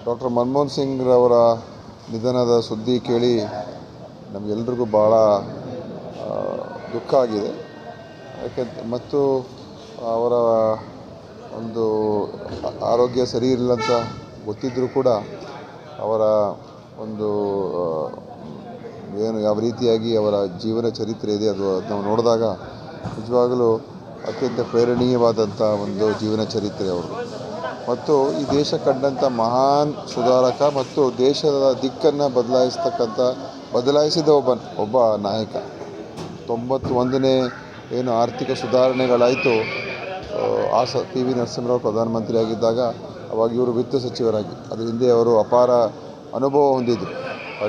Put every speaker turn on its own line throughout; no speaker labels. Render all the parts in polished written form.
Doctor Manmohan Singh ರವರ ನಿಧನದ ಸುದ್ದಿ ಕೇಳಿ ನಮಗೆಲ್ರಿಗೂ ಭಾಳ ದುಃಖ ಆಗಿದೆ. ಮತ್ತು ಅವರ ಒಂದು ಆರೋಗ್ಯ ಸರಿ ಇರಲಿಲ್ಲ ಅಂತ ಗೊತ್ತಿದ್ದರೂ ಕೂಡ ಅವರ ಒಂದು ಏನು ಯಾವ ರೀತಿಯಾಗಿ ಅವರ ಜೀವನ ಚರಿತ್ರೆ ಇದೆ ಅದು ನಾವು ನೋಡಿದಾಗ ನಿಜವಾಗಲೂ ಅತ್ಯಂತ ಪ್ರೇರಣೀಯವಾದಂಥ ಒಂದು ಜೀವನ ಚರಿತ್ರೆ ಅವರು. ಮತ್ತು ಈ ದೇಶ ಕಂಡಂಥ ಮಹಾನ್ ಸುಧಾರಕ ಮತ್ತು ದೇಶದ ದಿಕ್ಕನ್ನು ಬದಲಾಯಿಸಿದ ಒಬ್ಬ ನಾಯಕ. 91ನೇ ಏನು ಆರ್ಥಿಕ ಸುಧಾರಣೆಗಳಾಯಿತು, ಪಿ ವಿ ನರಸಿಂಹರಾವ್ ಪ್ರಧಾನಮಂತ್ರಿ ಆಗಿದ್ದಾಗ ಅವಾಗ ಇವರು ವಿತ್ತ ಸಚಿವರಾಗಿ, ಅದರ ಹಿಂದೆ ಅವರು ಅಪಾರ ಅನುಭವ ಹೊಂದಿದ್ದರು.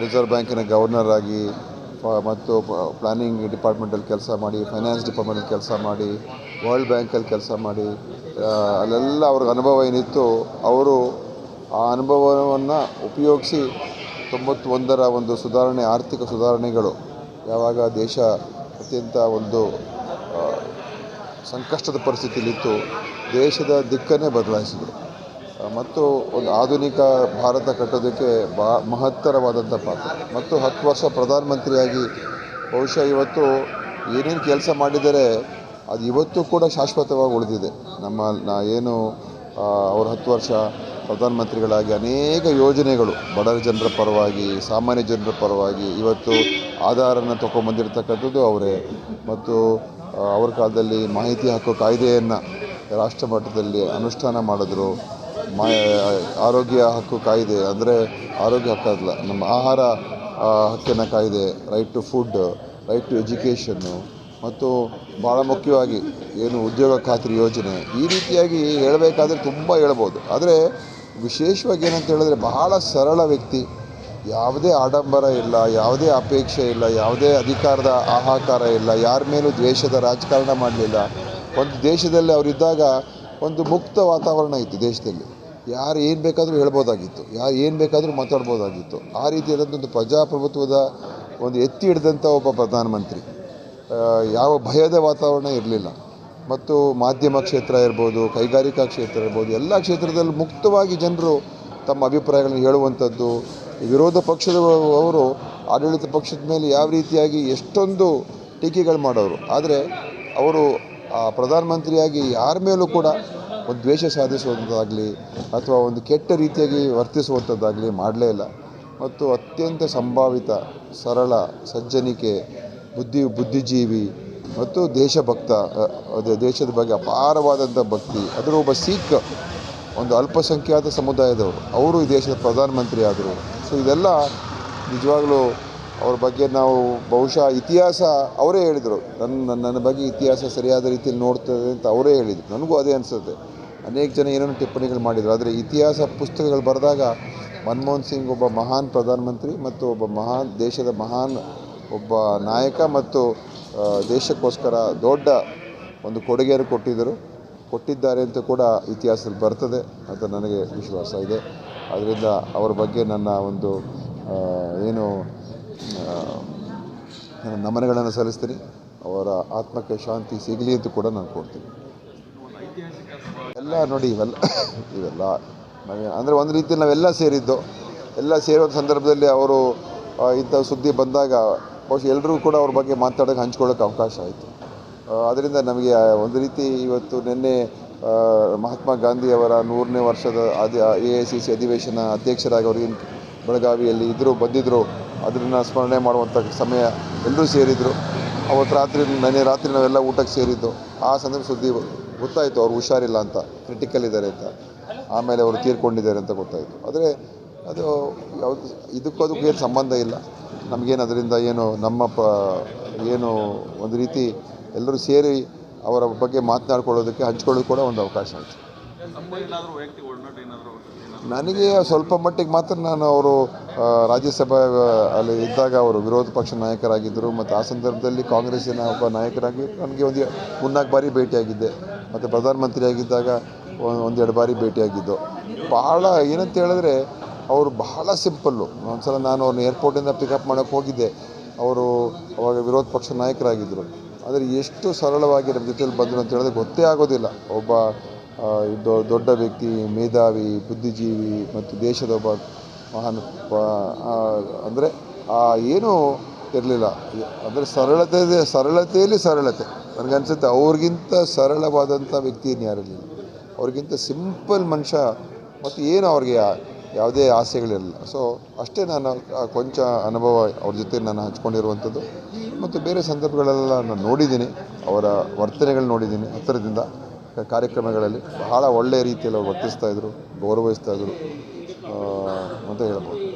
ರಿಸರ್ವ್ ಬ್ಯಾಂಕಿನ ಗವರ್ನರ್ ಆಗಿ ಮತ್ತು ಪ್ಲಾನಿಂಗ್ ಡಿಪಾರ್ಟ್ಮೆಂಟಲ್ಲಿ ಕೆಲಸ ಮಾಡಿ, ಫೈನಾನ್ಸ್ ಡಿಪಾರ್ಟ್ಮೆಂಟಲ್ಲಿ ಕೆಲಸ ಮಾಡಿ, ವರ್ಲ್ಡ್ ಬ್ಯಾಂಕಲ್ಲಿ ಕೆಲಸ ಮಾಡಿ, ಅಲ್ಲೆಲ್ಲ ಅವ್ರಿಗೆ ಅನುಭವ ಏನಿತ್ತು. ಅವರು ಆ ಅನುಭವವನ್ನು ಉಪಯೋಗಿಸಿ 91ರ ಒಂದು ಆರ್ಥಿಕ ಸುಧಾರಣೆಗಳು ಯಾವಾಗ ದೇಶ ಅತ್ಯಂತ ಒಂದು ಸಂಕಷ್ಟದ ಪರಿಸ್ಥಿತಿಯಲ್ಲಿತ್ತು, ದೇಶದ ದಿಕ್ಕನ್ನೇ ಬದಲಾಯಿಸಿದರು. ಮತ್ತು ಒಂದು ಆಧುನಿಕ ಭಾರತ ಕಟ್ಟೋದಕ್ಕೆ ಮಹತ್ತರವಾದಂಥ ಪಾತ್ರ. ಮತ್ತು 10 ವರ್ಷ ಪ್ರಧಾನಮಂತ್ರಿಯಾಗಿ ಬಹುಶಃ ಇವತ್ತು ಏನೇನು ಕೆಲಸ ಮಾಡಿದರೆ ಅದು ಇವತ್ತು ಕೂಡ ಶಾಶ್ವತವಾಗಿ ಉಳಿದಿದೆ. ಏನು ಅವರು 10 ವರ್ಷ ಪ್ರಧಾನಮಂತ್ರಿಗಳಾಗಿ ಅನೇಕ ಯೋಜನೆಗಳು ಬಡ ಜನರ ಪರವಾಗಿ, ಸಾಮಾನ್ಯ ಜನರ ಪರವಾಗಿ, ಇವತ್ತು ಆಧಾರನ ತೊಗೊಂಬಂದಿರತಕ್ಕಂಥದ್ದು ಅವರೇ. ಮತ್ತು ಅವ್ರ ಕಾಲದಲ್ಲಿ ಮಾಹಿತಿ ಹಕ್ಕು ಕಾಯ್ದೆಯನ್ನು ರಾಷ್ಟ್ರ ಮಟ್ಟದಲ್ಲಿ ಅನುಷ್ಠಾನ ಮಾಡಿದ್ರು. ಆರೋಗ್ಯ ಹಕ್ಕು ಕಾಯ್ದೆ ಅಂದರೆ ಆರೋಗ್ಯ ಹಕ್ಕಲ್ಲ, ನಮ್ಮ ಆಹಾರ ಹಕ್ಕಿನ ಕಾಯ್ದೆ, right to food, right to ಎಜುಕೇಷನ್ನು, ಮತ್ತು ಭಾಳ ಮುಖ್ಯವಾಗಿ ಏನು ಉದ್ಯೋಗ ಖಾತ್ರಿ ಯೋಜನೆ. ಈ ರೀತಿಯಾಗಿ ಹೇಳಬೇಕಾದ್ರೆ ತುಂಬ ಹೇಳ್ಬೋದು. ಆದರೆ ವಿಶೇಷವಾಗಿ ಏನಂತ ಹೇಳಿದ್ರೆ ಬಹಳ ಸರಳ ವ್ಯಕ್ತಿ, ಯಾವುದೇ ಆಡಂಬರ ಇಲ್ಲ, ಯಾವುದೇ ಅಪೇಕ್ಷೆ ಇಲ್ಲ, ಯಾವುದೇ ಅಧಿಕಾರದ ಹಾಹಾಕಾರ ಇಲ್ಲ, ಯಾರ ಮೇಲೂ ದ್ವೇಷದ ರಾಜಕಾರಣ ಮಾಡಲಿಲ್ಲ. ಒಂದು ದೇಶದಲ್ಲಿ ಅವರಿದ್ದಾಗ ಒಂದು ಮುಕ್ತ ವಾತಾವರಣ ಇತ್ತು ದೇಶದಲ್ಲಿ. ಯಾರು ಏನು ಬೇಕಾದರೂ ಹೇಳ್ಬೋದಾಗಿತ್ತು, ಯಾರು ಏನು ಬೇಕಾದರೂ ಮಾತಾಡ್ಬೋದಾಗಿತ್ತು. ಆ ರೀತಿಯಾದಂಥ ಒಂದು ಪ್ರಜಾಪ್ರಭುತ್ವದ ಒಂದು ಎತ್ತಿ ಹಿಡಿದಂಥ ಒಬ್ಬ ಪ್ರಧಾನಮಂತ್ರಿ. ಯಾವ ಭಯದ ವಾತಾವರಣ ಇರಲಿಲ್ಲ. ಮತ್ತು ಮಾಧ್ಯಮ ಕ್ಷೇತ್ರ ಇರ್ಬೋದು, ಕೈಗಾರಿಕಾ ಕ್ಷೇತ್ರ ಇರ್ಬೋದು, ಎಲ್ಲ ಕ್ಷೇತ್ರದಲ್ಲಿ ಮುಕ್ತವಾಗಿ ಜನರು ತಮ್ಮ ಅಭಿಪ್ರಾಯಗಳನ್ನು ಹೇಳುವಂಥದ್ದು. ವಿರೋಧ ಪಕ್ಷದವರು ಆಡಳಿತ ಪಕ್ಷದ ಮೇಲೆ ಯಾವ ರೀತಿಯಾಗಿ ಎಷ್ಟೊಂದು ಟೀಕೆಗಳು ಮಾಡೋರು, ಆದರೆ ಅವರು ಪ್ರಧಾನಮಂತ್ರಿಯಾಗಿ ಯಾರ ಮೇಲೂ ಕೂಡ ಒಂದು ದ್ವೇಷ ಸಾಧಿಸುವಂಥದ್ದಾಗಲಿ ಅಥವಾ ಒಂದು ಕೆಟ್ಟ ರೀತಿಯಾಗಿ ವರ್ತಿಸುವಂಥದ್ದಾಗಲಿ ಮಾಡಲೇ ಇಲ್ಲ. ಮತ್ತು ಅತ್ಯಂತ ಸಂಭಾವಿತ, ಸರಳ, ಸಜ್ಜನಿಕೆ, ಬುದ್ಧಿಜೀವಿ ಮತ್ತು ದೇಶಭಕ್ತ. ದೇಶದ ಬಗ್ಗೆ ಅಪಾರವಾದಂಥ ಭಕ್ತಿ. ಅದರ ಒಬ್ಬ ಸಿಖ್, ಒಂದು ಅಲ್ಪಸಂಖ್ಯಾತ ಸಮುದಾಯದವರು, ಅವರು ಈ ದೇಶದ ಪ್ರಧಾನಮಂತ್ರಿ ಆದರು. ಸೊ ಇದೆಲ್ಲ ನಿಜವಾಗಲೂ ಅವ್ರ ಬಗ್ಗೆ ನಾವು ಬಹುಶಃ ಇತಿಹಾಸ ಅವರೇ ಹೇಳಿದರು. ನನ್ನ ಬಗ್ಗೆ ಇತಿಹಾಸ ಸರಿಯಾದ ರೀತಿಯಲ್ಲಿ ನೋಡ್ತದೆ ಅಂತ ಅವರೇ ಹೇಳಿದರು. ನನಗೂ ಅದೇ ಅನಿಸುತ್ತೆ. ಅನೇಕ ಜನ ಏನೇನೋ ಟಿಪ್ಪಣಿಗಳು ಮಾಡಿದರು, ಆದರೆ ಇತಿಹಾಸ ಪುಸ್ತಕಗಳು ಬರೆದಾಗ ಮನಮೋಹನ್ ಸಿಂಗ್ ಒಬ್ಬ ಮಹಾನ್ ಪ್ರಧಾನಮಂತ್ರಿ ಮತ್ತು ದೇಶದ ಮಹಾನ್ ಒಬ್ಬ ನಾಯಕ ಮತ್ತು ದೇಶಕ್ಕೋಸ್ಕರ ದೊಡ್ಡ ಒಂದು ಕೊಡುಗೆಯನ್ನು ಕೊಟ್ಟಿದ್ದಾರೆ ಅಂತ ಕೂಡ ಇತಿಹಾಸದಲ್ಲಿ ಬರ್ತದೆ ಅಂತ ನನಗೆ ವಿಶ್ವಾಸ ಇದೆ. ಅದರಿಂದ ಅವರ ಬಗ್ಗೆ ನನ್ನ ಒಂದು ನಮನಗಳನ್ನು ಸಲ್ಲಿಸ್ತೀನಿ. ಅವರ ಆತ್ಮಕ್ಕೆ ಶಾಂತಿ ಸಿಗಲಿ ಅಂತ ಕೂಡ ನಾನು ಕೊಡ್ತೀನಿ. ಎಲ್ಲ ನೋಡಿ ಇವೆಲ್ಲ ಅಂದರೆ ಒಂದು ರೀತಿಯಲ್ಲಿ ನಾವೆಲ್ಲ ಸೇರೋ ಸಂದರ್ಭದಲ್ಲಿ ಅವರು ಇಂಥ ಸುದ್ದಿ ಬಂದಾಗ ಬಹುಶಃ ಎಲ್ಲರೂ ಕೂಡ ಅವ್ರ ಬಗ್ಗೆ ಹಂಚ್ಕೊಳ್ಳೋಕೆ ಅವಕಾಶ ಆಯಿತು. ಅದರಿಂದ ನಮಗೆ ಒಂದು ರೀತಿ ಇವತ್ತು ನಿನ್ನೆ ಮಹಾತ್ಮ ಗಾಂಧಿಯವರ 100ನೇ ವರ್ಷದ AICC ಅಧಿವೇಶನ ಅಧ್ಯಕ್ಷರಾಗಿ ಅವ್ರಿಗೆ ಬೆಳಗಾವಿಯಲ್ಲಿ ಬಂದಿದ್ದರು. ಅದನ್ನು ಸ್ಮರಣೆ ಮಾಡುವಂಥ ಸಮಯ ಎಲ್ಲರೂ ಸೇರಿದರು. ನೆನ್ನೆ ರಾತ್ರಿ ನಾವೆಲ್ಲ ಊಟಕ್ಕೆ ಸೇರಿದ್ದು. ಆ ಸಂದರ್ಭ ಸುದ್ದಿ ಗೊತ್ತಾಯಿತು, ಅವ್ರು ಹುಷಾರಿಲ್ಲ ಅಂತ, ಕ್ರಿಟಿಕಲ್ ಇದ್ದಾರೆ ಅಂತ, ಆಮೇಲೆ ಅವರು ತೀರ್ಕೊಂಡಿದ್ದಾರೆ ಅಂತ ಗೊತ್ತಾಯಿತು. ಆದರೆ ಅದು ಇದಕ್ಕೂ ಏನು ಸಂಬಂಧ ಇಲ್ಲ. ನಮಗೇನು ಅದರಿಂದ ಏನು ಒಂದು ರೀತಿ ಎಲ್ಲರೂ ಸೇರಿ ಅವರ ಬಗ್ಗೆ ಮಾತನಾಡ್ಕೊಳ್ಳೋದಕ್ಕೆ ಹಂಚ್ಕೊಳ್ಳೋದು ಕೂಡ ಒಂದು ಅವಕಾಶ ಆಯಿತು. ನನಗೆ ಸ್ವಲ್ಪ ಮಟ್ಟಿಗೆ ಮಾತ್ರ ಅವರು ರಾಜ್ಯಸಭೆ ಅಲ್ಲಿ ಇದ್ದಾಗ ಅವರು ವಿರೋಧ ಪಕ್ಷ ನಾಯಕರಾಗಿದ್ದರು. ಮತ್ತು ಆ ಸಂದರ್ಭದಲ್ಲಿ ಕಾಂಗ್ರೆಸ್ಸಿನ ಒಬ್ಬ ನಾಯಕರಾಗಿ ನನಗೆ 3-4 ಬಾರಿ ಭೇಟಿಯಾಗಿದ್ದೆ. ಮತ್ತು ಪ್ರಧಾನಮಂತ್ರಿ ಆಗಿದ್ದಾಗ 1-2 ಬಾರಿ ಭೇಟಿಯಾಗಿದ್ದು. ಭಾಳ ಏನಂತ ಹೇಳಿದ್ರೆ ಅವರು ಬಹಳ ಸಿಂಪಲ್ಲು. ಒಂದು ಸಲ ನಾನು ಅವ್ರನ್ನ ಏರ್ಪೋರ್ಟಿಂದ ಪಿಕಪ್ ಮಾಡೋಕ್ಕೆ ಹೋಗಿದ್ದೆ. ಅವರು ಅವಾಗ ವಿರೋಧ ಪಕ್ಷ ನಾಯಕರಾಗಿದ್ದರು. ಆದರೆ ಎಷ್ಟು ಸರಳವಾಗಿ ನಮ್ಮ ಜೊತೆಯಲ್ಲಿ ಬಂದರು ಅಂತ ಹೇಳಿದ್ರೆ ಗೊತ್ತೇ ಆಗೋದಿಲ್ಲ. ಒಬ್ಬ ದೊಡ್ಡ ವ್ಯಕ್ತಿ, ಮೇಧಾವಿ, ಬುದ್ಧಿಜೀವಿ ಮತ್ತು ದೇಶದ ಒಬ್ಬ ಮಹಾನ್ ಅಂದರೆ ಏನೂ ಇರಲಿಲ್ಲ. ಅಂದರೆ ಸರಳತೆಯಲ್ಲಿ ಸರಳತೆ. ನನಗನ್ಸುತ್ತೆ ಅವ್ರಿಗಿಂತ ಸರಳವಾದಂಥ ವ್ಯಕ್ತಿ ಇನ್ಯಾರಿರಲಿಲ್ಲ. ಅವ್ರಿಗಿಂತ ಸಿಂಪಲ್ ಮನುಷ್ಯ ಮತ್ತು ಏನು ಅವ್ರಿಗೆ ಯಾವುದೇ ಆಸೆಗಳಿರಲಿಲ್ಲ. ಸೊ ಅಷ್ಟೇ ನಾನು ಕೊಂಚ ಅನುಭವ ಅವ್ರ ಜೊತೆ ನಾನು ಹಂಚ್ಕೊಂಡಿರುವಂಥದ್ದು. ಮತ್ತು ಬೇರೆ ಸಂದರ್ಭಗಳೆಲ್ಲ ನಾನು ನೋಡಿದ್ದೀನಿ, ಅವರ ವರ್ತನೆಗಳು ನೋಡಿದ್ದೀನಿ ಹತ್ತಿರದಿಂದ. ಕಾರ್ಯಕ್ರಮಗಳಲ್ಲಿ ಬಹಳ ಒಳ್ಳೆಯ ರೀತಿಯಲ್ಲಿ ಅವ್ರು ವರ್ತಿಸ್ತಾಯಿದ್ರು, ಗೌರವಿಸ್ತಾಯಿದ್ರು ಅಂತ ಹೇಳ್ಬೋದು.